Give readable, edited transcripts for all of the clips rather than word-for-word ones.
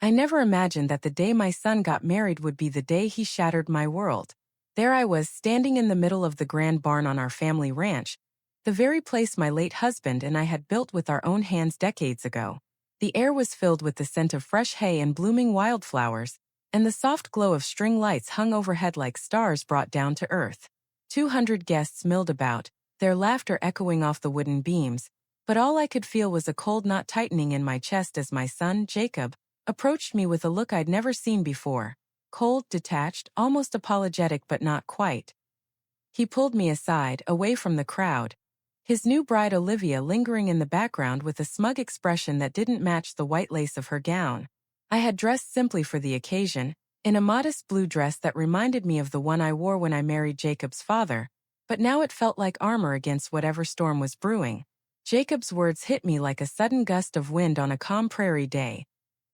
I never imagined that the day my son got married would be the day he shattered my world. There I was, standing in the middle of the grand barn on our family ranch, the very place my late husband and I had built with our own hands decades ago. The air was filled with the scent of fresh hay and blooming wildflowers, and the soft glow of string lights hung overhead like stars brought down to earth. 200 guests milled about, their laughter echoing off the wooden beams, but all I could feel was a cold knot tightening in my chest as my son, Jacob, approached me with a look I'd never seen before. Cold, detached, almost apologetic but not quite. He pulled me aside, away from the crowd, his new bride Olivia lingering in the background with a smug expression that didn't match the white lace of her gown. I had dressed simply for the occasion, in a modest blue dress that reminded me of the one I wore when I married Jacob's father, but now it felt like armor against whatever storm was brewing. Jacob's words hit me like a sudden gust of wind on a calm prairie day.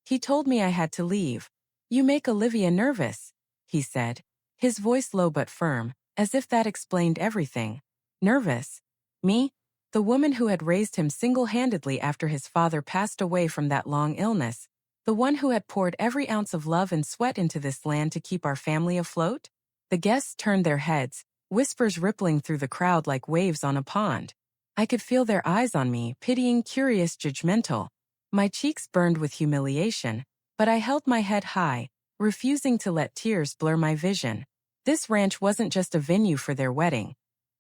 He told me I had to leave. "You make Olivia nervous," he said, his voice low but firm, as if that explained everything. Nervous? Me? The woman who had raised him single-handedly after his father passed away from that long illness, the one who had poured every ounce of love and sweat into this land to keep our family afloat? The guests turned their heads, whispers rippling through the crowd like waves on a pond. I could feel their eyes on me, pitying, curious, judgmental. My cheeks burned with humiliation, but I held my head high, refusing to let tears blur my vision. This ranch wasn't just a venue for their wedding.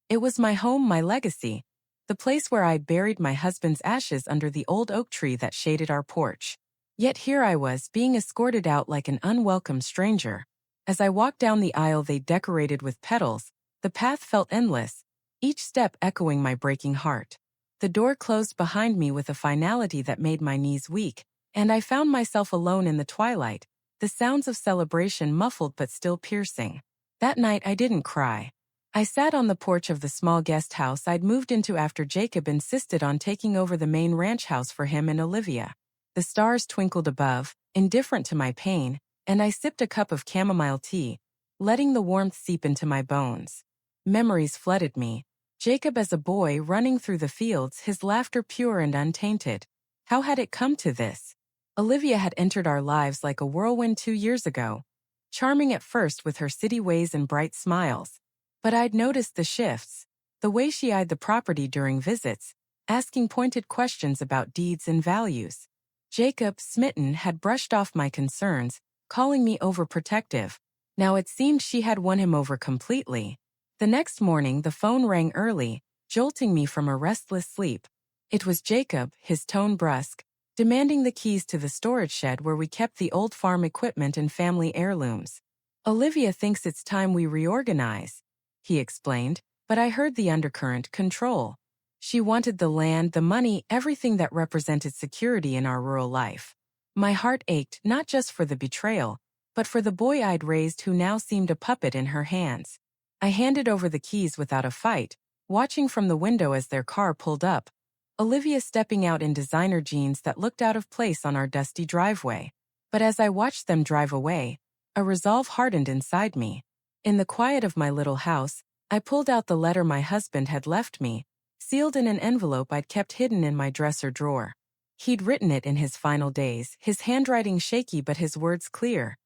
It was my home, my legacy, the place where I'd buried my husband's ashes under the old oak tree that shaded our porch. Yet here I was, being escorted out like an unwelcome stranger. As I walked down the aisle they'd decorated with petals, the path felt endless, each step echoing my breaking heart. The door closed behind me with a finality that made my knees weak, and I found myself alone in the twilight, the sounds of celebration muffled but still piercing. That night I didn't cry. I sat on the porch of the small guest house I'd moved into after Jacob insisted on taking over the main ranch house for him and Olivia. The stars twinkled above, indifferent to my pain, and I sipped a cup of chamomile tea, letting the warmth seep into my bones. Memories flooded me. Jacob as a boy running through the fields, his laughter pure and untainted. How had it come to this? Olivia had entered our lives like a whirlwind 2 years ago, charming at first with her city ways and bright smiles. But I'd noticed the shifts, the way she eyed the property during visits, asking pointed questions about deeds and values. Jacob, smitten, had brushed off my concerns, calling me overprotective. Now it seemed she had won him over completely. The next morning the phone rang early, jolting me from a restless sleep. It was Jacob, his tone brusque, demanding the keys to the storage shed where we kept the old farm equipment and family heirlooms. "Olivia thinks it's time we reorganize," he explained, but I heard the undercurrent: control. She wanted the land, the money, everything that represented security in our rural life. My heart ached, not just for the betrayal, but for the boy I'd raised who now seemed a puppet in her hands. I handed over the keys without a fight, watching from the window as their car pulled up, Olivia stepping out in designer jeans that looked out of place on our dusty driveway. But as I watched them drive away, a resolve hardened inside me. In the quiet of my little house, I pulled out the letter my husband had left me, sealed in an envelope I'd kept hidden in my dresser drawer. He'd written it in his final days, his handwriting shaky but his words clear.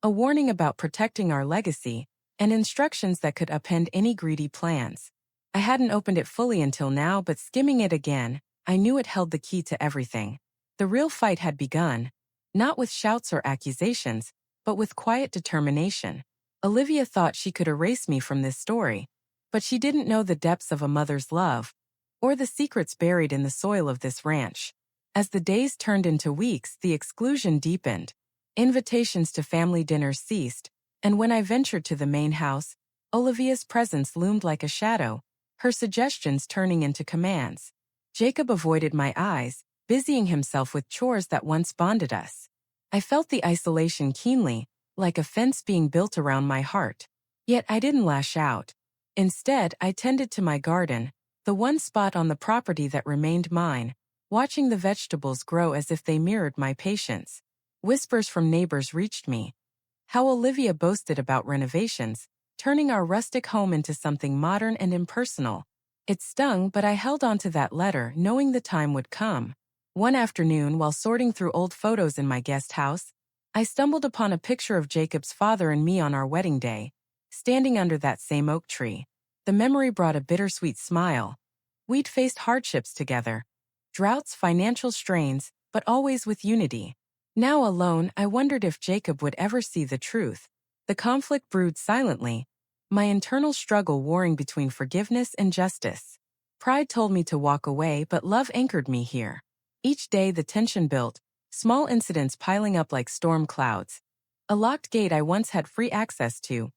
A warning about protecting our legacy, and instructions that could upend any greedy plans. I hadn't opened it fully until now, but skimming it again, I knew it held the key to everything. The real fight had begun, not with shouts or accusations, but with quiet determination. Olivia thought she could erase me from this story, but she didn't know the depths of a mother's love, or the secrets buried in the soil of this ranch. As the days turned into weeks, the exclusion deepened. Invitations to family dinners ceased, and when I ventured to the main house, Olivia's presence loomed like a shadow, her suggestions turning into commands. Jacob avoided my eyes, busying himself with chores that once bonded us. I felt the isolation keenly, like a fence being built around my heart. Yet I didn't lash out. Instead, I tended to my garden, the one spot on the property that remained mine, watching the vegetables grow as if they mirrored my patience. Whispers from neighbors reached me. How Olivia boasted about renovations, turning our rustic home into something modern and impersonal. It stung, but I held on to that letter, knowing the time would come. One afternoon, while sorting through old photos in my guest house, I stumbled upon a picture of Jacob's father and me on our wedding day, standing under that same oak tree. The memory brought a bittersweet smile. We'd faced hardships together, droughts, financial strains, but always with unity. Now alone, I wondered if Jacob would ever see the truth. The conflict brewed silently, my internal struggle warring between forgiveness and justice. Pride told me to walk away, but love anchored me here. Each day the tension built, small incidents piling up like storm clouds. A locked gate I once had free access to,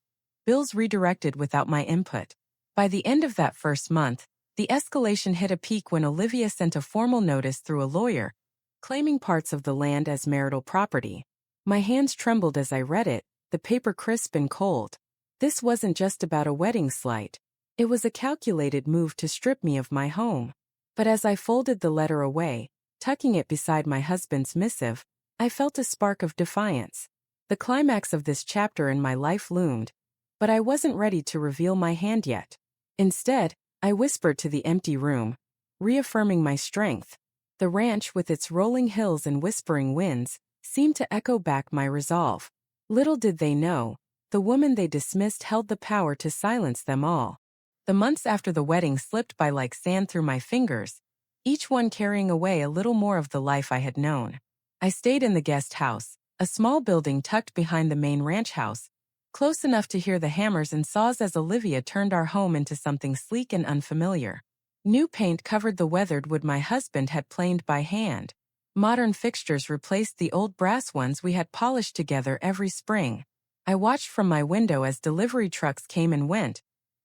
bills redirected without my input. By the end of that first month, the escalation hit a peak when Olivia sent a formal notice through a lawyer, claiming parts of the land as marital property. My hands trembled as I read it, the paper crisp and cold. This wasn't just about a wedding slight. It was a calculated move to strip me of my home. But as I folded the letter away, tucking it beside my husband's missive, I felt a spark of defiance. The climax of this chapter in my life loomed, but I wasn't ready to reveal my hand yet. Instead, I whispered to the empty room, reaffirming my strength. The ranch, with its rolling hills and whispering winds, seemed to echo back my resolve. Little did they know, the woman they dismissed held the power to silence them all. The months after the wedding slipped by like sand through my fingers, each one carrying away a little more of the life I had known. I stayed in the guest house, a small building tucked behind the main ranch house, close enough to hear the hammers and saws as Olivia turned our home into something sleek and unfamiliar. New paint covered the weathered wood my husband had planed by hand. Modern fixtures replaced the old brass ones we had polished together every spring. I watched from my window as delivery trucks came and went,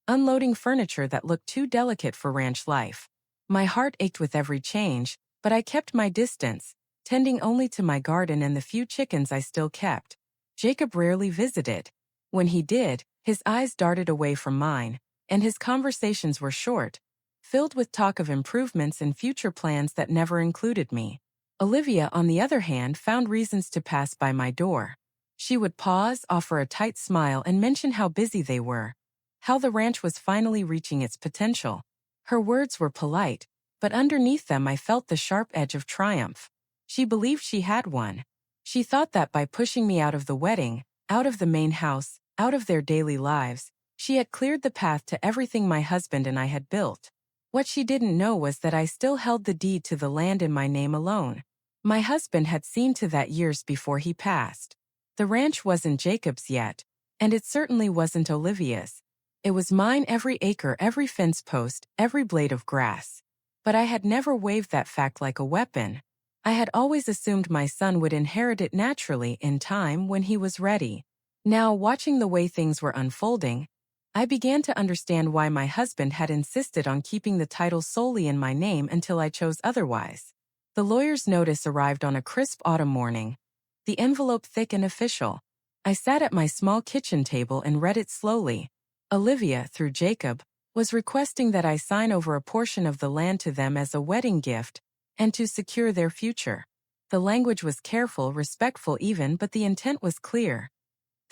unloading furniture that looked too delicate for ranch life. My heart ached with every change, but I kept my distance, tending only to my garden and the few chickens I still kept. Jacob rarely visited. When he did, his eyes darted away from mine, and his conversations were short, filled with talk of improvements and future plans that never included me. Olivia, on the other hand, found reasons to pass by my door. She would pause, offer a tight smile, and mention how busy they were, how the ranch was finally reaching its potential. Her words were polite, but underneath them I felt the sharp edge of triumph. She believed she had won. She thought that by pushing me out of the wedding, out of the main house, out of their daily lives, she had cleared the path to everything my husband and I had built. What she didn't know was that I still held the deed to the land in my name alone. My husband had seen to that years before he passed. The ranch wasn't Jacob's yet, and it certainly wasn't Olivia's. It was mine, every acre, every fence post, every blade of grass. But I had never waved that fact like a weapon. I had always assumed my son would inherit it naturally in time when he was ready. Now, watching the way things were unfolding, I began to understand why my husband had insisted on keeping the title solely in my name until I chose otherwise. The lawyer's notice arrived on a crisp autumn morning, the envelope thick and official. I sat at my small kitchen table and read it slowly. Olivia, through Jacob, was requesting that I sign over a portion of the land to them as a wedding gift and to secure their future. The language was careful, respectful even, but the intent was clear.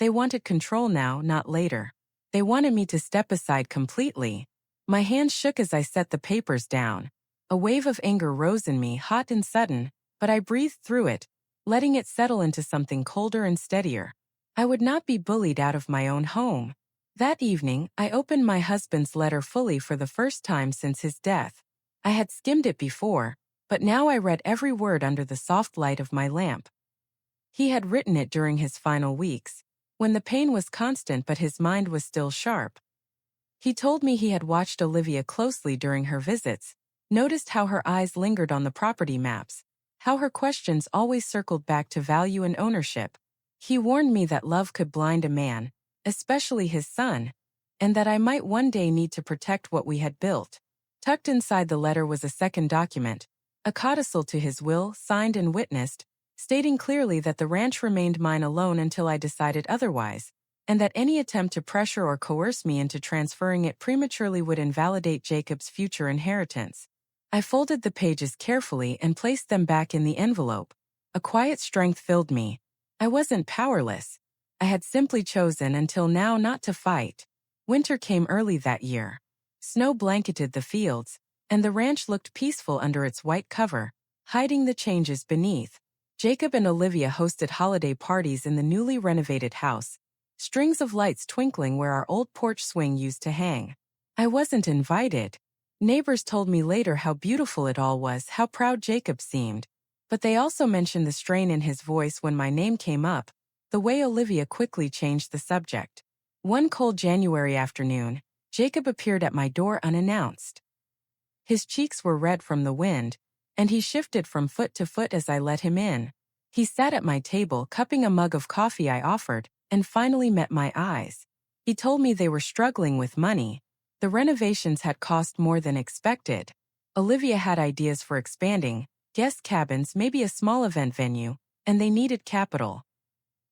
They wanted control now, not later. They wanted me to step aside completely. My hands shook as I set the papers down. A wave of anger rose in me, hot and sudden, but I breathed through it, letting it settle into something colder and steadier. I would not be bullied out of my own home. That evening, I opened my husband's letter fully for the first time since his death. I had skimmed it before, but now I read every word under the soft light of my lamp. He had written it during his final weeks, when the pain was constant but his mind was still sharp. He told me he had watched Olivia closely during her visits, noticed how her eyes lingered on the property maps, how her questions always circled back to value and ownership. He warned me that love could blind a man, especially his son, and that I might one day need to protect what we had built. Tucked inside the letter was a second document, a codicil to his will, signed and witnessed, stating clearly that the ranch remained mine alone until I decided otherwise, and that any attempt to pressure or coerce me into transferring it prematurely would invalidate Jacob's future inheritance. I folded the pages carefully and placed them back in the envelope. A quiet strength filled me. I wasn't powerless. I had simply chosen until now not to fight. Winter came early that year. Snow blanketed the fields, and the ranch looked peaceful under its white cover, hiding the changes beneath. Jacob and Olivia hosted holiday parties in the newly renovated house, strings of lights twinkling where our old porch swing used to hang. I wasn't invited. Neighbors told me later how beautiful it all was, how proud Jacob seemed. But they also mentioned the strain in his voice when my name came up, the way Olivia quickly changed the subject. One cold January afternoon, Jacob appeared at my door unannounced. His cheeks were red from the wind, and he shifted from foot to foot as I let him in. He sat at my table, cupping a mug of coffee I offered, and finally met my eyes. He told me they were struggling with money. The renovations had cost more than expected. Olivia had ideas for expanding, guest cabins, maybe a small event venue, and they needed capital.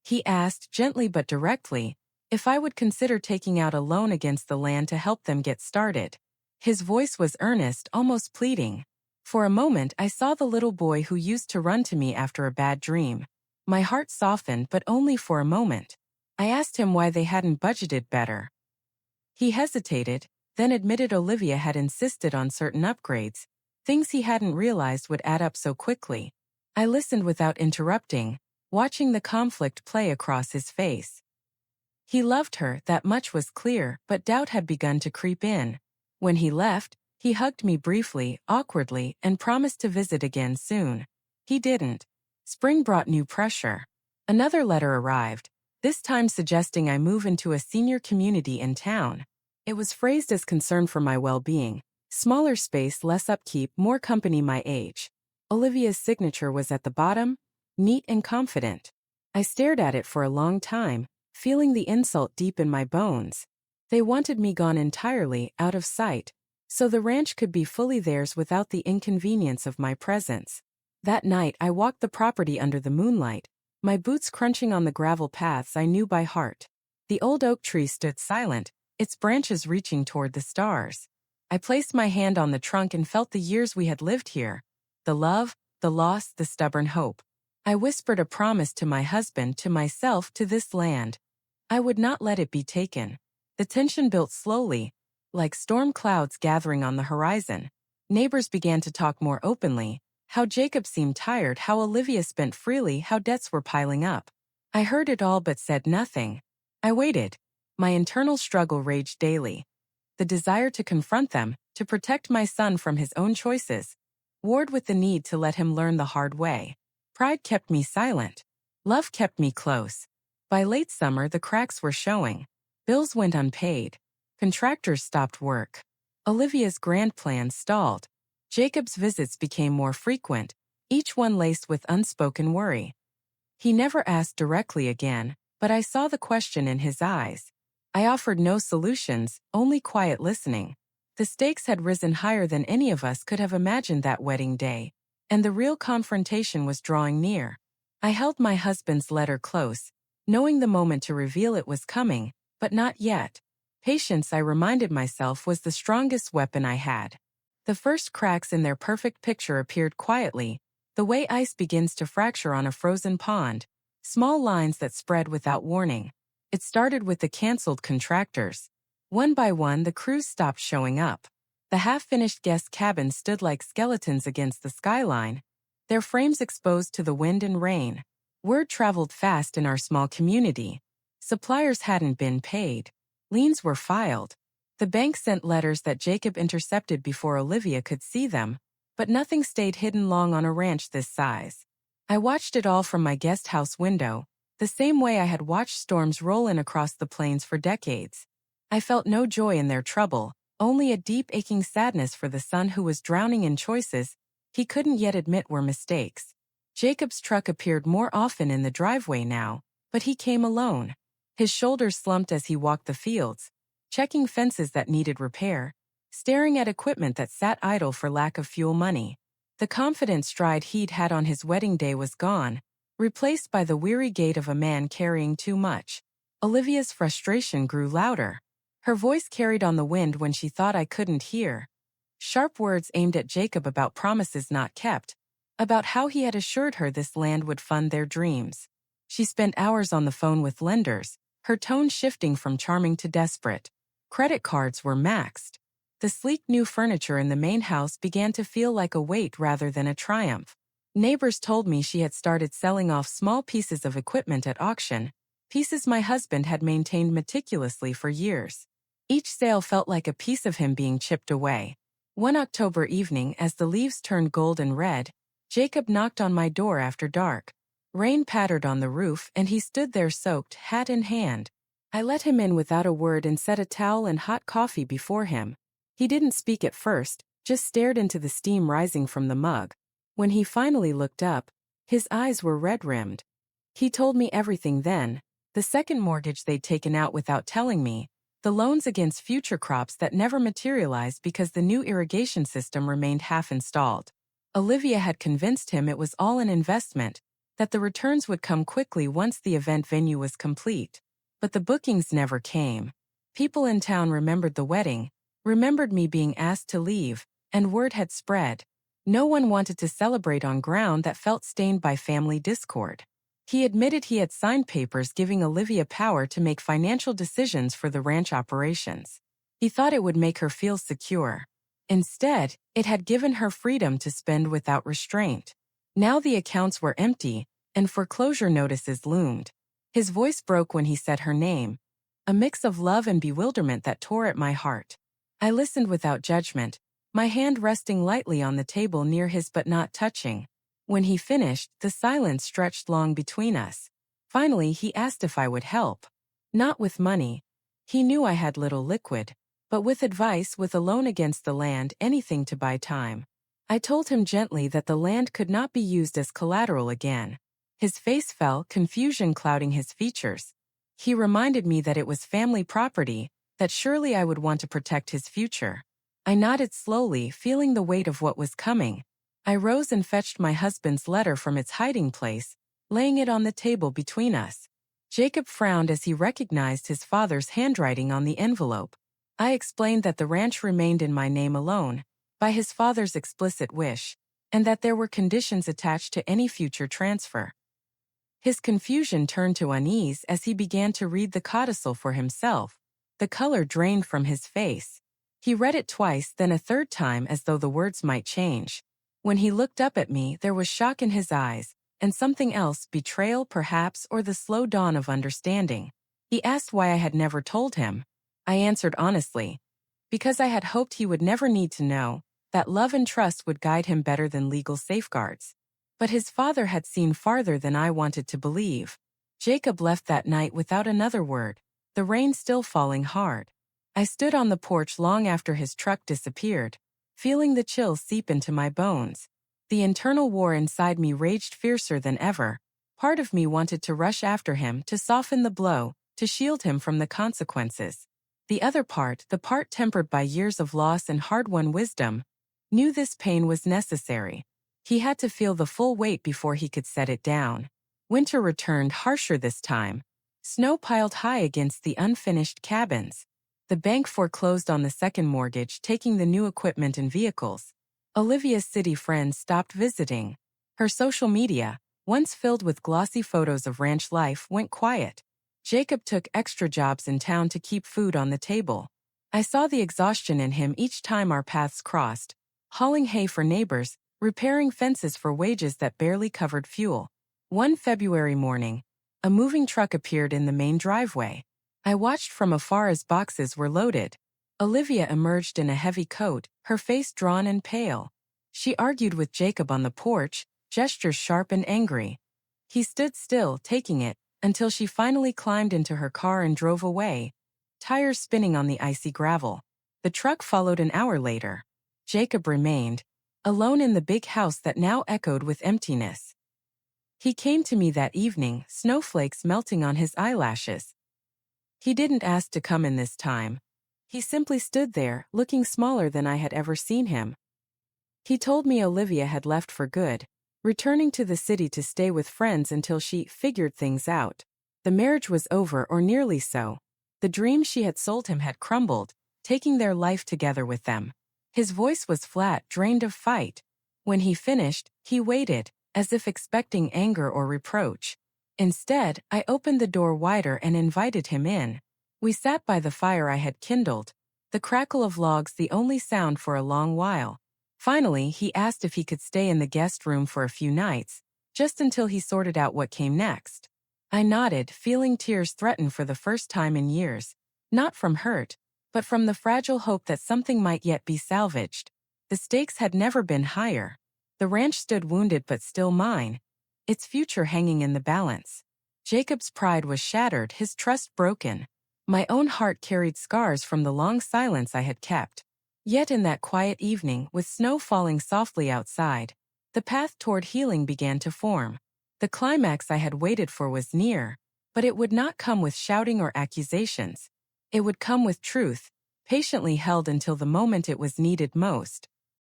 He asked, gently but directly, if I would consider taking out a loan against the land to help them get started. His voice was earnest, almost pleading. For a moment I saw the little boy who used to run to me after a bad dream. My heart softened, but only for a moment. I asked him why they hadn't budgeted better. He hesitated, then admitted Olivia had insisted on certain upgrades, things he hadn't realized would add up so quickly. I listened without interrupting, watching the conflict play across his face. He loved her, that much was clear, but doubt had begun to creep in. When he left, he hugged me briefly, awkwardly, and promised to visit again soon. He didn't. Spring brought new pressure. Another letter arrived, this time suggesting I move into a senior community in town. It was phrased as concern for my well-being. Smaller space, less upkeep, more company my age. Olivia's signature was at the bottom, neat and confident. I stared at it for a long time, feeling the insult deep in my bones. They wanted me gone entirely, out of sight, so the ranch could be fully theirs without the inconvenience of my presence. That night I walked the property under the moonlight, my boots crunching on the gravel paths I knew by heart. The old oak tree stood silent, its branches reaching toward the stars. I placed my hand on the trunk and felt the years we had lived here. The love, the loss, the stubborn hope. I whispered a promise to my husband, to myself, to this land. I would not let it be taken. The tension built slowly, like storm clouds gathering on the horizon. Neighbors began to talk more openly, how Jacob seemed tired, how Olivia spent freely, how debts were piling up. I heard it all but said nothing. I waited. My internal struggle raged daily. The desire to confront them, to protect my son from his own choices, warred with the need to let him learn the hard way. Pride kept me silent. Love kept me close. By late summer, the cracks were showing. Bills went unpaid. Contractors stopped work. Olivia's grand plans stalled. Jacob's visits became more frequent, each one laced with unspoken worry. He never asked directly again, but I saw the question in his eyes. I offered no solutions, only quiet listening. The stakes had risen higher than any of us could have imagined that wedding day, and the real confrontation was drawing near. I held my husband's letter close, knowing the moment to reveal it was coming, but not yet. Patience, I reminded myself, was the strongest weapon I had. The first cracks in their perfect picture appeared quietly, the way ice begins to fracture on a frozen pond, small lines that spread without warning. It started with the canceled contractors. One by one, the crews stopped showing up. The half-finished guest cabins stood like skeletons against the skyline, their frames exposed to the wind and rain. Word traveled fast in our small community. Suppliers hadn't been paid. Liens were filed. The bank sent letters that Jacob intercepted before Olivia could see them, but nothing stayed hidden long on a ranch this size. I watched it all from my guest house window, the same way I had watched storms roll in across the plains for decades. I felt no joy in their trouble, only a deep aching sadness for the son who was drowning in choices he couldn't yet admit were mistakes. Jacob's truck appeared more often in the driveway now, but he came alone. His shoulders slumped as he walked the fields, checking fences that needed repair, staring at equipment that sat idle for lack of fuel money. The confident stride he'd had on his wedding day was gone, replaced by the weary gait of a man carrying too much. Olivia's frustration grew louder. Her voice carried on the wind when she thought I couldn't hear. Sharp words aimed at Jacob about promises not kept, about how he had assured her this land would fund their dreams. She spent hours on the phone with lenders, her tone shifting from charming to desperate. Credit cards were maxed. The sleek new furniture in the main house began to feel like a weight rather than a triumph. Neighbors told me she had started selling off small pieces of equipment at auction, pieces my husband had maintained meticulously for years. Each sale felt like a piece of him being chipped away. One October evening, as the leaves turned gold and red, Jacob knocked on my door after dark. Rain pattered on the roof and he stood there soaked, hat in hand. I let him in without a word and set a towel and hot coffee before him. He didn't speak at first, just stared into the steam rising from the mug. When he finally looked up, his eyes were red-rimmed. He told me everything then: the second mortgage they'd taken out without telling me, the loans against future crops that never materialized because the new irrigation system remained half-installed. Olivia had convinced him it was all an investment, that the returns would come quickly once the event venue was complete. But the bookings never came. People in town remembered the wedding, remembered me being asked to leave, and word had spread. No one wanted to celebrate on ground that felt stained by family discord. He admitted he had signed papers giving Olivia power to make financial decisions for the ranch operations. He thought it would make her feel secure. Instead, it had given her freedom to spend without restraint. Now the accounts were empty, and foreclosure notices loomed. His voice broke when he said her name, a mix of love and bewilderment that tore at my heart. I listened without judgment, my hand resting lightly on the table near his but not touching. When he finished, the silence stretched long between us. Finally, he asked if I would help. Not with money. He knew I had little liquid. But with advice, with a loan against the land, anything to buy time. I told him gently that the land could not be used as collateral again. His face fell, confusion clouding his features. He reminded me that it was family property, that surely I would want to protect his future. I nodded slowly, feeling the weight of what was coming. I rose and fetched my husband's letter from its hiding place, laying it on the table between us. Jacob frowned as he recognized his father's handwriting on the envelope. I explained that the ranch remained in my name alone, by his father's explicit wish, and that there were conditions attached to any future transfer. His confusion turned to unease as he began to read the codicil for himself. The color drained from his face. He read it twice, then a third time, as though the words might change. When he looked up at me, there was shock in his eyes, and something else, betrayal perhaps, or the slow dawn of understanding. He asked why I had never told him. I answered honestly. Because I had hoped he would never need to know, that love and trust would guide him better than legal safeguards. But his father had seen farther than I wanted to believe. Jacob left that night without another word, the rain still falling hard. I stood on the porch long after his truck disappeared, feeling the chill seep into my bones. The internal war inside me raged fiercer than ever. Part of me wanted to rush after him, to soften the blow, to shield him from the consequences. The other part, the part tempered by years of loss and hard-won wisdom, knew this pain was necessary. He had to feel the full weight before he could set it down. Winter returned, harsher this time. Snow piled high against the unfinished cabins. The bank foreclosed on the second mortgage, taking the new equipment and vehicles. Olivia's city friends stopped visiting. Her social media, once filled with glossy photos of ranch life, went quiet. Jacob took extra jobs in town to keep food on the table. I saw the exhaustion in him each time our paths crossed, hauling hay for neighbors, repairing fences for wages that barely covered fuel. One February morning, a moving truck appeared in the main driveway. I watched from afar as boxes were loaded. Olivia emerged in a heavy coat, her face drawn and pale. She argued with Jacob on the porch, gestures sharp and angry. He stood still, taking it, until she finally climbed into her car and drove away, tires spinning on the icy gravel. The truck followed an hour later. Jacob remained, alone in the big house that now echoed with emptiness. He came to me that evening, snowflakes melting on his eyelashes. He didn't ask to come in this time. He simply stood there, looking smaller than I had ever seen him. He told me Olivia had left for good, returning to the city to stay with friends until she figured things out. The marriage was over, or nearly so. The dream she had sold him had crumbled, taking their life together with them. His voice was flat, drained of fight. When he finished, he waited, as if expecting anger or reproach. Instead, I opened the door wider and invited him in. We sat by the fire I had kindled, the crackle of logs the only sound for a long while. Finally, he asked if he could stay in the guest room for a few nights, just until he sorted out what came next. I nodded, feeling tears threaten for the first time in years, not from hurt, but from the fragile hope that something might yet be salvaged. The stakes had never been higher. The ranch stood wounded but still mine, its future hanging in the balance. Jacob's pride was shattered, his trust broken. My own heart carried scars from the long silence I had kept. Yet in that quiet evening, with snow falling softly outside, the path toward healing began to form. The climax I had waited for was near, but it would not come with shouting or accusations. It would come with truth, patiently held until the moment it was needed most.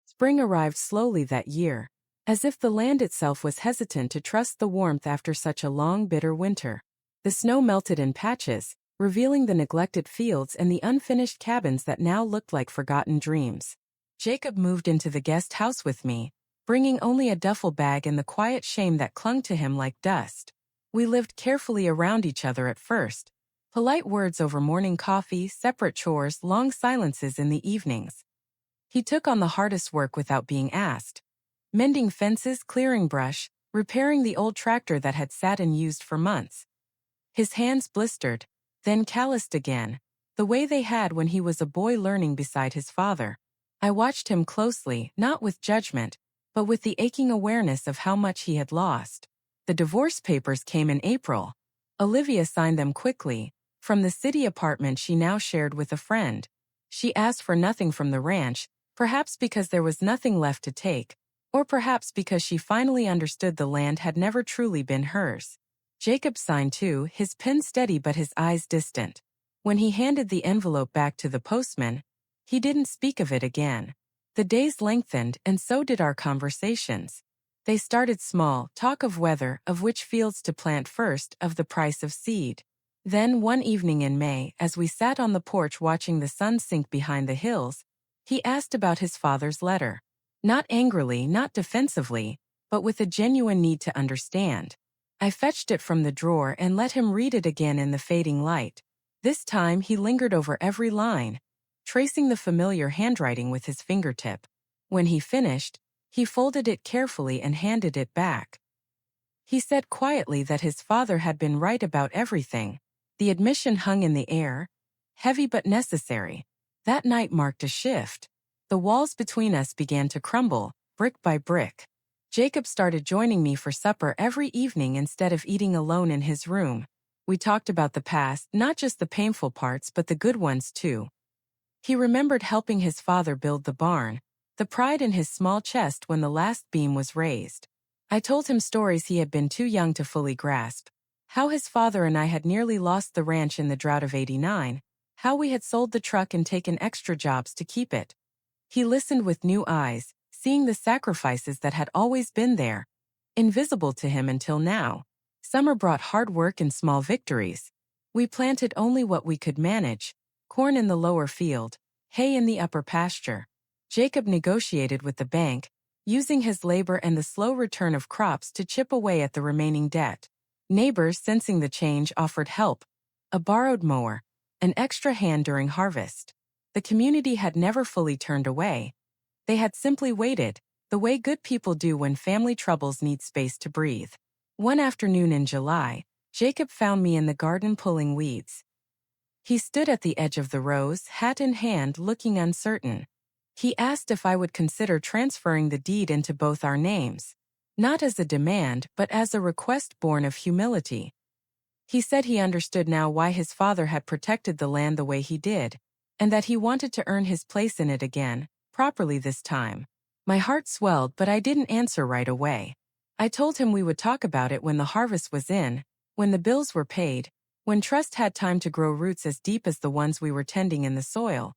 Spring arrived slowly that year, as if the land itself was hesitant to trust the warmth after such a long, bitter winter. The snow melted in patches, revealing the neglected fields and the unfinished cabins that now looked like forgotten dreams. Jacob moved into the guest house with me, bringing only a duffel bag and the quiet shame that clung to him like dust. We lived carefully around each other at first. Polite words over morning coffee, separate chores, long silences in the evenings. He took on the hardest work without being asked. Mending fences, clearing brush, repairing the old tractor that had sat unused for months. His hands blistered, then calloused again, the way they had when he was a boy learning beside his father. I watched him closely, not with judgment, but with the aching awareness of how much he had lost. The divorce papers came in April. Olivia signed them quickly, from the city apartment she now shared with a friend. She asked for nothing from the ranch, perhaps because there was nothing left to take, or perhaps because she finally understood the land had never truly been hers. Jacob signed too, his pen steady but his eyes distant. When he handed the envelope back to the postman, he didn't speak of it again. The days lengthened, and so did our conversations. They started small, talk of weather, of which fields to plant first, of the price of seed. Then one evening in May, as we sat on the porch watching the sun sink behind the hills, he asked about his father's letter. Not angrily, not defensively, but with a genuine need to understand. I fetched it from the drawer and let him read it again in the fading light. This time he lingered over every line, tracing the familiar handwriting with his fingertip. When he finished, he folded it carefully and handed it back. He said quietly that his father had been right about everything. The admission hung in the air, heavy but necessary. That night marked a shift. The walls between us began to crumble, brick by brick. Jacob started joining me for supper every evening instead of eating alone in his room. We talked about the past, not just the painful parts but the good ones too. He remembered helping his father build the barn, the pride in his small chest when the last beam was raised. I told him stories he had been too young to fully grasp. How his father and I had nearly lost the ranch in the drought of '89, how we had sold the truck and taken extra jobs to keep it. He listened with new eyes, seeing the sacrifices that had always been there, invisible to him until now. Summer brought hard work and small victories. We planted only what we could manage, corn in the lower field, hay in the upper pasture. Jacob negotiated with the bank, using his labor and the slow return of crops to chip away at the remaining debt. Neighbors, sensing the change, offered help, a borrowed mower, an extra hand during harvest. The community had never fully turned away. They had simply waited, the way good people do when family troubles need space to breathe. One afternoon in July, Jacob found me in the garden pulling weeds. He stood at the edge of the rows, hat in hand, looking uncertain. He asked if I would consider transferring the deed into both our names, not as a demand but as a request born of humility. He said he understood now why his father had protected the land the way he did, and that he wanted to earn his place in it again, properly this time. My heart swelled, but I didn't answer right away. I told him we would talk about it when the harvest was in, when the bills were paid, when trust had time to grow roots as deep as the ones we were tending in the soil.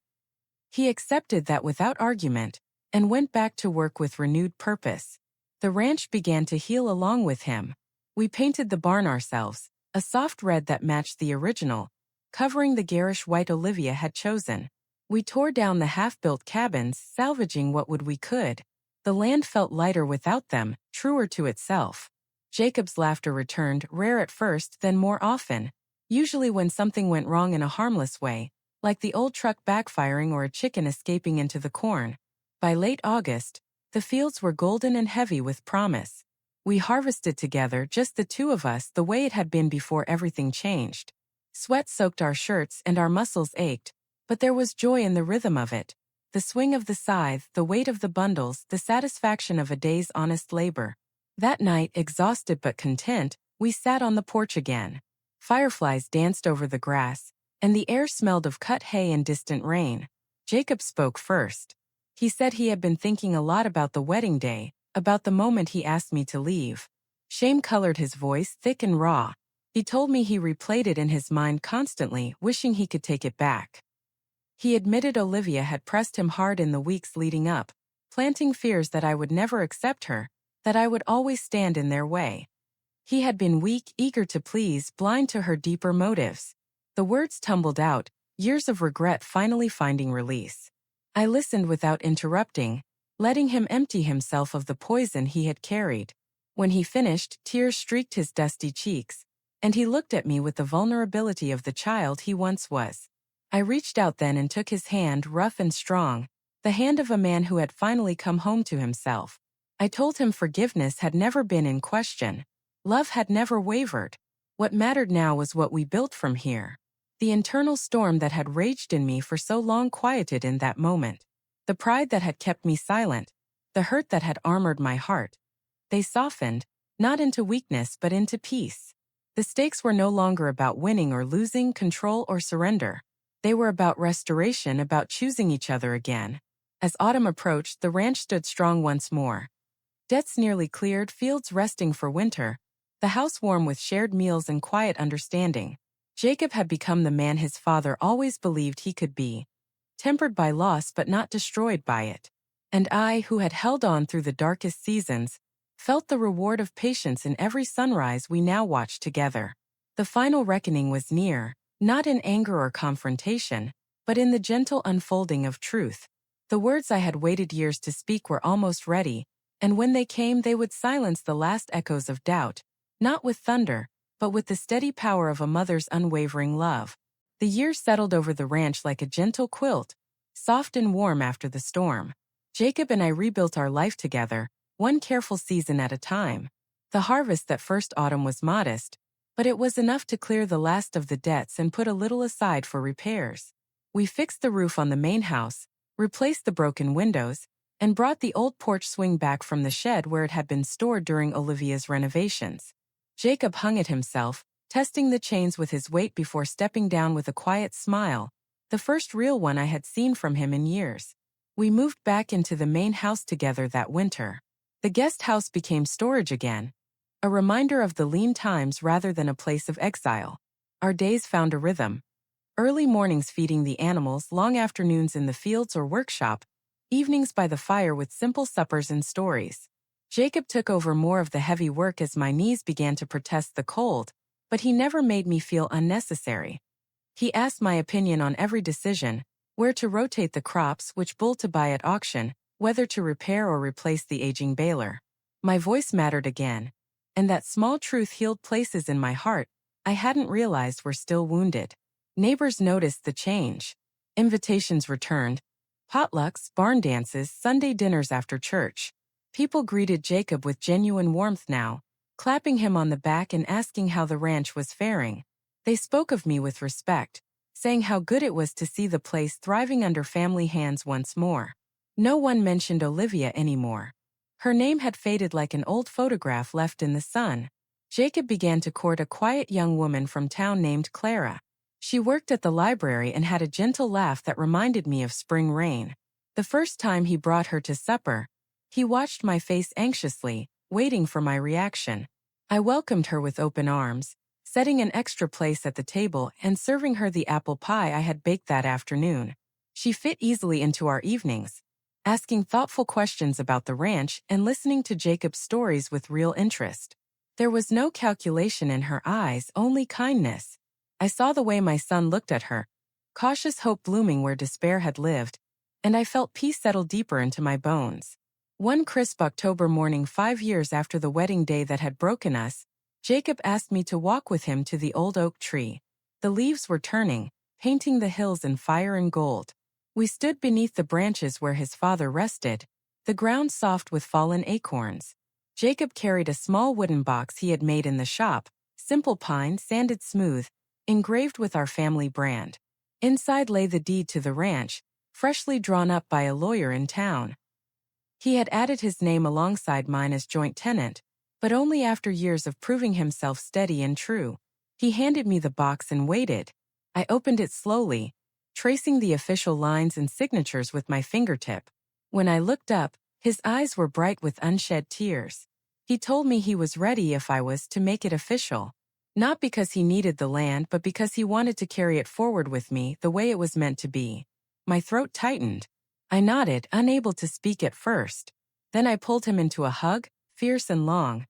He accepted that without argument, and went back to work with renewed purpose. The ranch began to heal along with him. We painted the barn ourselves, a soft red that matched the original, covering the garish white Olivia had chosen. We tore down the half-built cabins, salvaging what wood we could. The land felt lighter without them, truer to itself. Jacob's laughter returned, rare at first, then more often, usually when something went wrong in a harmless way, like the old truck backfiring or a chicken escaping into the corn. By late August, the fields were golden and heavy with promise. We harvested together, just the two of us, the way it had been before everything changed. Sweat soaked our shirts and our muscles ached, but there was joy in the rhythm of it. The swing of the scythe, the weight of the bundles, the satisfaction of a day's honest labor. That night, exhausted but content, we sat on the porch again. Fireflies danced over the grass, and the air smelled of cut hay and distant rain. Jacob spoke first. He said he had been thinking a lot about the wedding day, about the moment he asked me to leave. Shame colored his voice, thick and raw. He told me he replayed it in his mind constantly, wishing he could take it back. He admitted Olivia had pressed him hard in the weeks leading up, planting fears that I would never accept her, that I would always stand in their way. He had been weak, eager to please, blind to her deeper motives. The words tumbled out, years of regret finally finding release. I listened without interrupting, letting him empty himself of the poison he had carried. When he finished, tears streaked his dusty cheeks, and he looked at me with the vulnerability of the child he once was. I reached out then and took his hand, rough and strong, the hand of a man who had finally come home to himself. I told him forgiveness had never been in question. Love had never wavered. What mattered now was what we built from here. The internal storm that had raged in me for so long quieted in that moment. The pride that had kept me silent, the hurt that had armored my heart. They softened, not into weakness but into peace. The stakes were no longer about winning or losing, control or surrender. They were about restoration, about choosing each other again. As autumn approached, the ranch stood strong once more. Debts nearly cleared, fields resting for winter, the house warm with shared meals and quiet understanding. Jacob had become the man his father always believed he could be, tempered by loss but not destroyed by it. And I, who had held on through the darkest seasons, felt the reward of patience in every sunrise we now watched together. The final reckoning was near, not in anger or confrontation, but in the gentle unfolding of truth. The words I had waited years to speak were almost ready, and when they came they would silence the last echoes of doubt, not with thunder, but with the steady power of a mother's unwavering love. The years settled over the ranch like a gentle quilt, soft and warm after the storm. Jacob and I rebuilt our life together, one careful season at a time. The harvest that first autumn was modest, but it was enough to clear the last of the debts and put a little aside for repairs. We fixed the roof on the main house, replaced the broken windows, and brought the old porch swing back from the shed where it had been stored during Olivia's renovations. Jacob hung it himself, testing the chains with his weight before stepping down with a quiet smile, the first real one I had seen from him in years. We moved back into the main house together that winter. The guest house became storage again, a reminder of the lean times rather than a place of exile. Our days found a rhythm. Early mornings feeding the animals, long afternoons in the fields or workshop, evenings by the fire with simple suppers and stories. Jacob took over more of the heavy work as my knees began to protest the cold, but he never made me feel unnecessary. He asked my opinion on every decision, where to rotate the crops, which bull to buy at auction, whether to repair or replace the aging baler. My voice mattered again, and that small truth healed places in my heart I hadn't realized were still wounded. Neighbors noticed the change. Invitations returned, potlucks, barn dances, Sunday dinners after church. People greeted Jacob with genuine warmth now, clapping him on the back and asking how the ranch was faring. They spoke of me with respect, saying how good it was to see the place thriving under family hands once more. No one mentioned Olivia anymore. Her name had faded like an old photograph left in the sun. Jacob began to court a quiet young woman from town named Clara. She worked at the library and had a gentle laugh that reminded me of spring rain. The first time he brought her to supper, he watched my face anxiously, waiting for my reaction. I welcomed her with open arms, setting an extra place at the table and serving her the apple pie I had baked that afternoon. She fit easily into our evenings, asking thoughtful questions about the ranch and listening to Jacob's stories with real interest. There was no calculation in her eyes, only kindness. I saw the way my son looked at her, cautious hope blooming where despair had lived, and I felt peace settle deeper into my bones. One crisp October morning 5 years after the wedding day that had broken us, Jacob asked me to walk with him to the old oak tree. The leaves were turning, painting the hills in fire and gold. We stood beneath the branches where his father rested, the ground soft with fallen acorns. Jacob carried a small wooden box he had made in the shop, simple pine, sanded smooth, engraved with our family brand. Inside lay the deed to the ranch, freshly drawn up by a lawyer in town. He had added his name alongside mine as joint tenant, but only after years of proving himself steady and true. He handed me the box and waited. I opened it slowly, tracing the official lines and signatures with my fingertip. When I looked up, his eyes were bright with unshed tears. He told me he was ready if I was to make it official. Not because he needed the land, but because he wanted to carry it forward with me the way it was meant to be. My throat tightened. I nodded, unable to speak at first. Then I pulled him into a hug, fierce and long,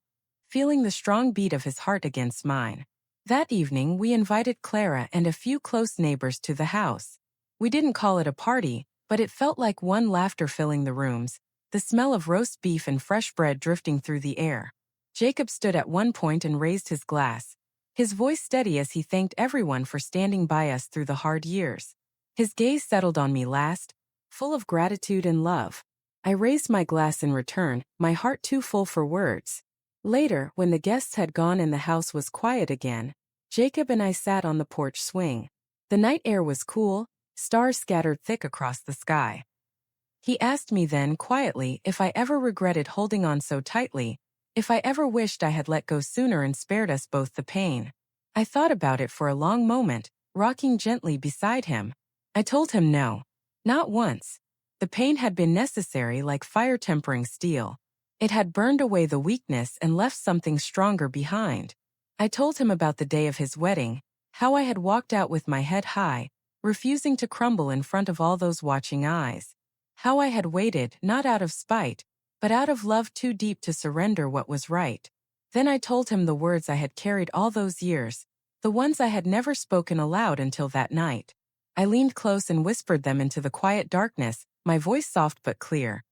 feeling the strong beat of his heart against mine. That evening, we invited Clara and a few close neighbors to the house. We didn't call it a party, but it felt like one, laughter filling the rooms, the smell of roast beef and fresh bread drifting through the air. Jacob stood at one point and raised his glass, his voice steady as he thanked everyone for standing by us through the hard years. His gaze settled on me last, full of gratitude and love. I raised my glass in return, my heart too full for words. Later, when the guests had gone and the house was quiet again, Jacob and I sat on the porch swing. The night air was cool, stars scattered thick across the sky. He asked me then quietly if I ever regretted holding on so tightly, if I ever wished I had let go sooner and spared us both the pain. I thought about it for a long moment, rocking gently beside him. I told him no. Not once. The pain had been necessary, like fire tempering steel. It had burned away the weakness and left something stronger behind. I told him about the day of his wedding, how I had walked out with my head high, refusing to crumble in front of all those watching eyes. How I had waited, not out of spite, but out of love too deep to surrender what was right. Then I told him the words I had carried all those years, the ones I had never spoken aloud until that night. I leaned close and whispered them into the quiet darkness, my voice soft but clear.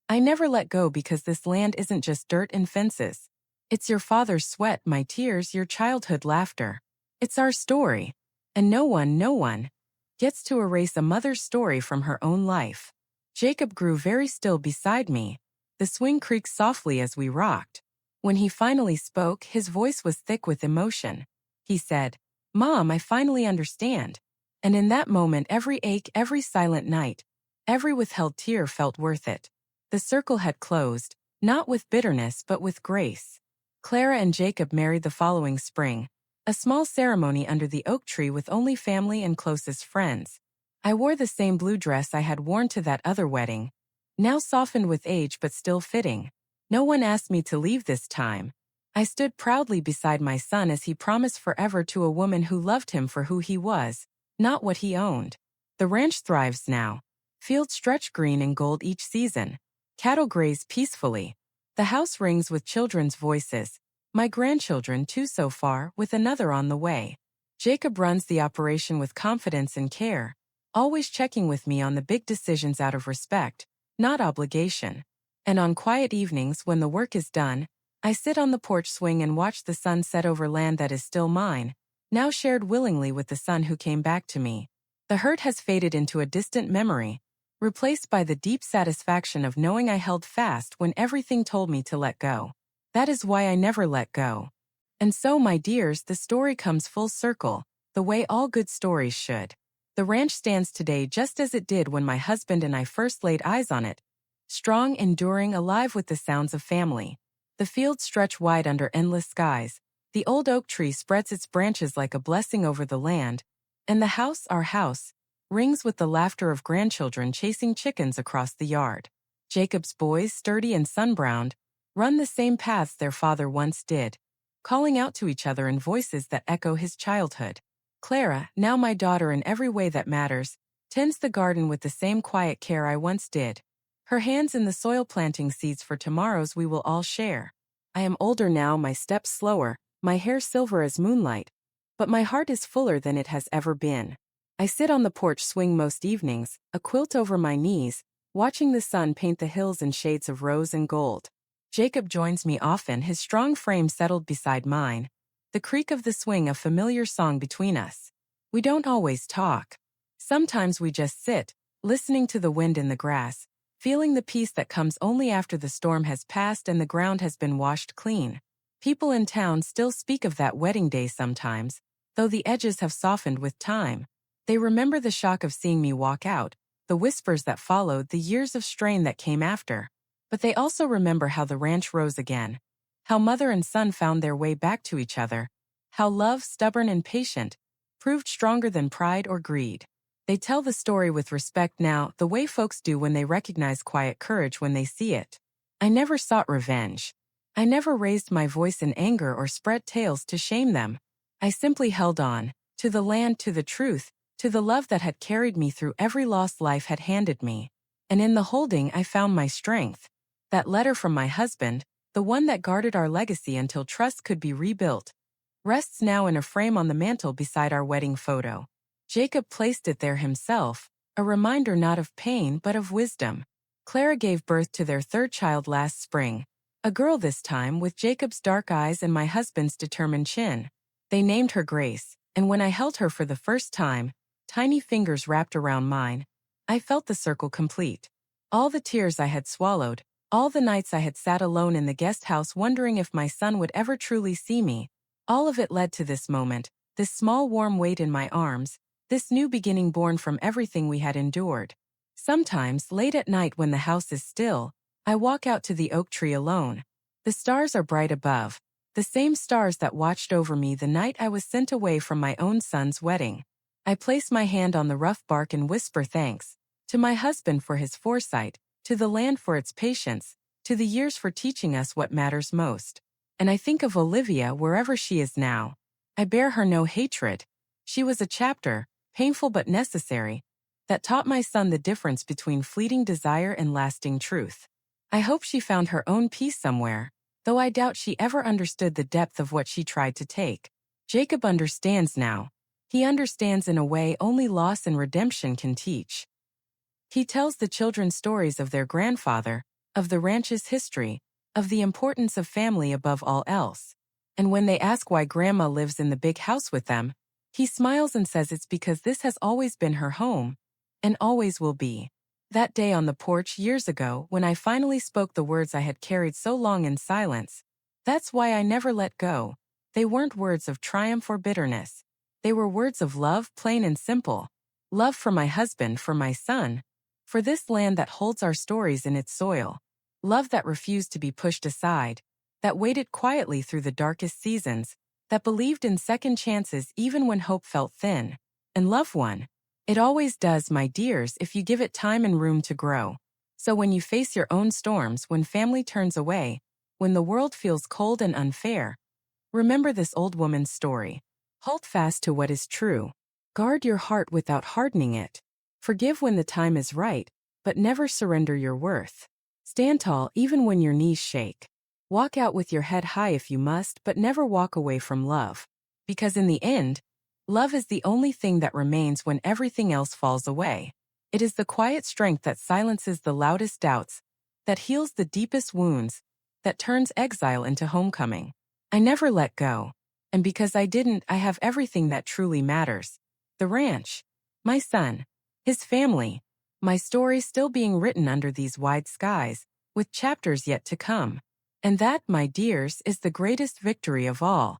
I never let go because this land isn't just dirt and fences. It's your father's sweat, my tears, your childhood laughter. It's our story. And no one gets to erase a mother's story from her own life. Jacob grew very still beside me. The swing creaked softly as we rocked. When he finally spoke, his voice was thick with emotion. He said, "Mom, I finally understand." And in that moment, every ache, every silent night, every withheld tear felt worth it. The circle had closed, not with bitterness but with grace. Clara and Jacob married the following spring, a small ceremony under the oak tree with only family and closest friends. I wore the same blue dress I had worn to that other wedding, now softened with age but still fitting. No one asked me to leave this time. I stood proudly beside my son as he promised forever to a woman who loved him for who he was, not what he owned. The ranch thrives now. Fields stretch green and gold each season. Cattle graze peacefully. The house rings with children's voices, my grandchildren too so far, with another on the way. Jacob runs the operation with confidence and care, always checking with me on the big decisions out of respect, not obligation. And on quiet evenings when the work is done, I sit on the porch swing and watch the sun set over land that is still mine, now shared willingly with the son who came back to me. The hurt has faded into a distant memory, replaced by the deep satisfaction of knowing I held fast when everything told me to let go. That is why I never let go. And so, my dears, the story comes full circle, the way all good stories should. The ranch stands today just as it did when my husband and I first laid eyes on it, strong, enduring, alive with the sounds of family. The fields stretch wide under endless skies, the old oak tree spreads its branches like a blessing over the land, and the house, our house, rings with the laughter of grandchildren chasing chickens across the yard. Jacob's boys, sturdy and sun-browned, run the same paths their father once did, calling out to each other in voices that echo his childhood. Clara, now my daughter in every way that matters, tends the garden with the same quiet care I once did, her hands in the soil planting seeds for tomorrows we will all share. I am older now, my steps slower, my hair silver as moonlight, but my heart is fuller than it has ever been. I sit on the porch swing most evenings, a quilt over my knees, watching the sun paint the hills in shades of rose and gold. Jacob joins me often, his strong frame settled beside mine, the creak of the swing a familiar song between us. We don't always talk. Sometimes we just sit, listening to the wind in the grass, feeling the peace that comes only after the storm has passed and the ground has been washed clean. People in town still speak of that wedding day sometimes, though the edges have softened with time. They remember the shock of seeing me walk out, the whispers that followed, the years of strain that came after. But they also remember how the ranch rose again, how mother and son found their way back to each other, how love, stubborn and patient, proved stronger than pride or greed. They tell the story with respect now, the way folks do when they recognize quiet courage when they see it. I never sought revenge. I never raised my voice in anger or spread tales to shame them. I simply held on, to the land, to the truth, to the love that had carried me through every loss life had handed me. And in the holding I found my strength. That letter from my husband, the one that guarded our legacy until trust could be rebuilt, rests now in a frame on the mantel beside our wedding photo. Jacob placed it there himself, a reminder not of pain but of wisdom. Clara gave birth to their third child last spring, a girl this time with Jacob's dark eyes and my husband's determined chin. They named her Grace, and when I held her for the first time, tiny fingers wrapped around mine, I felt the circle complete. All the tears I had swallowed, all the nights I had sat alone in the guest house wondering if my son would ever truly see me, all of it led to this moment, this small warm weight in my arms, this new beginning born from everything we had endured. Sometimes, late at night when the house is still, I walk out to the oak tree alone. The stars are bright above, the same stars that watched over me the night I was sent away from my own son's wedding. I place my hand on the rough bark and whisper thanks, to my husband for his foresight, to the land for its patience, to the years for teaching us what matters most. And I think of Olivia wherever she is now. I bear her no hatred. She was a chapter, painful but necessary, that taught my son the difference between fleeting desire and lasting truth. I hope she found her own peace somewhere, though I doubt she ever understood the depth of what she tried to take. Jacob understands now. He understands in a way only loss and redemption can teach. He tells the children stories of their grandfather, of the ranch's history, of the importance of family above all else. And when they ask why Grandma lives in the big house with them, he smiles and says it's because this has always been her home, and always will be. That day on the porch years ago when I finally spoke the words I had carried so long in silence, that's why I never let go. They weren't words of triumph or bitterness. They were words of love, plain and simple. Love for my husband, for my son, for this land that holds our stories in its soil. Love that refused to be pushed aside, that waited quietly through the darkest seasons, that believed in second chances even when hope felt thin. And love won. It always does, my dears, if you give it time and room to grow. So when you face your own storms, when family turns away, when the world feels cold and unfair, remember this old woman's story. Hold fast to what is true. Guard your heart without hardening it. Forgive when the time is right, but never surrender your worth. Stand tall even when your knees shake. Walk out with your head high if you must, but never walk away from love. Because in the end, love is the only thing that remains when everything else falls away. It is the quiet strength that silences the loudest doubts, that heals the deepest wounds, that turns exile into homecoming. I never let go. And because I didn't, I have everything that truly matters. The ranch, my son, his family, my story still being written under these wide skies, with chapters yet to come. And that, my dears, is the greatest victory of all.